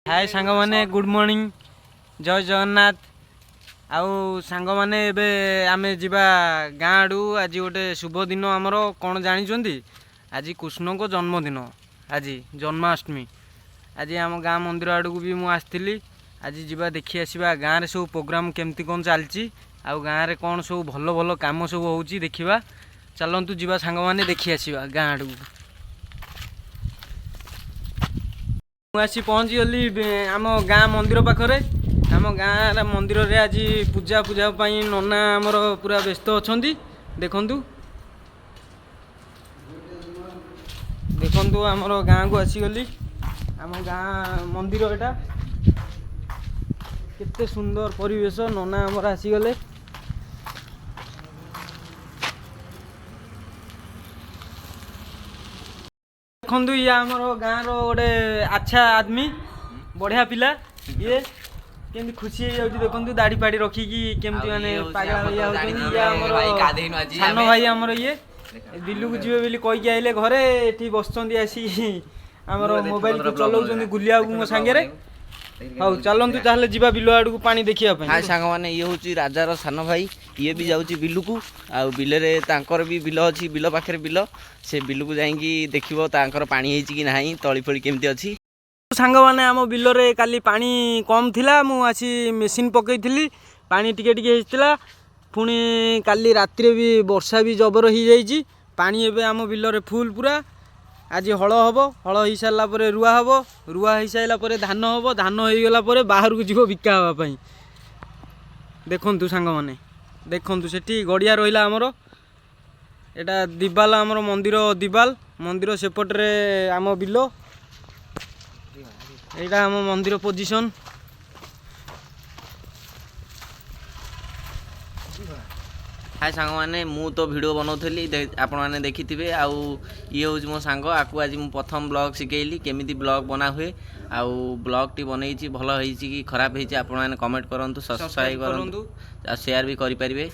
हाय सांग माने good morning जय जगन्नाथ। आउ सांग माने एबे आमे जिबा गाँ आडू आज गोटे शुभ दिन आमर कौन जानी आज कृष्ण को जन्मदिन आज जन्माष्टमी। आज आम गाँ मंदिर आड़ को भी मुझे आसती आज जीवा देखी आसवा गाँव में सब प्रोग्राम केमती कौन चलती आउ गाँव में कौन सब भल भल कम सब हो देखा। चलतु जीवा सांग माने देखी आसवा गाँ आड़ को। आसी पहुँची गली आम गाँ मंदिर पाखरे। आम गाँ मंदिर रे आज पूजा पूजा नना आमर पूरा व्यस्त अच्छा देखु देखु आमर गाँ को आसीगली। आम गाँ मंदिर एटा केते सुंदर परिवेश नना आमर आसीगले। देखु ये आमर गाँव रोटे अच्छा आदमी बढ़िया पिला ये केमती खुशी हो देखु दाढ़ी पाड़ी रखिकी केमती माने सान भाई आमर ये दिल्ली को जीवे बोली कहीकि आइले घरे ये बस आसी आमर मोबाइल को चलाउछन्ती गुलिया मो सांगे। हाँ चलतु ताहले जीवा बिल आड़ को पानी देखिया। हाँ सांग मैंने ये हूँ राजार सान भाई ये भी जाऊँगी बिल को आउ बिल भी बिल अच्छी बिल पाखे बिल से बिल को जाकि देखो तांकर पानी है कि ना तली फली केमती अच्छी। सांग मैंने आम बिल रे काली पानी कम थिला मु आसी मेसीन पकईली पानी टिके टिके होता पुणी काली राति भी वर्षा भी जबर हो जाइए पानी एवं आम बिल रे फुल पूरा। आज हल हम हल हो सारापर रुआ हम रुआ हो सारापर धान हम धान हो गला बाहर को जीव बिका हाँपाई। देखु सांग मैंने देखु से गड़िया रहा आमर एटा दिवाल आमर मंदिर दिवाल मंदिर सेपटे आम बिल यहाँ आम मंदिर पोजिशन। हाय सांग मैंने मु तो वीडियो बनाऊली आपण मैंने देखी थे आउ ये हूँ मो सांग आपको आज मुझे प्रथम ब्लॉग शिखेली केमी ब्लॉग बना हुए आउ ब्लॉग टी बनई भल हो कि खराब हो कमेंट करूँ सब्सक्राइब करूँ शेयर भी करें।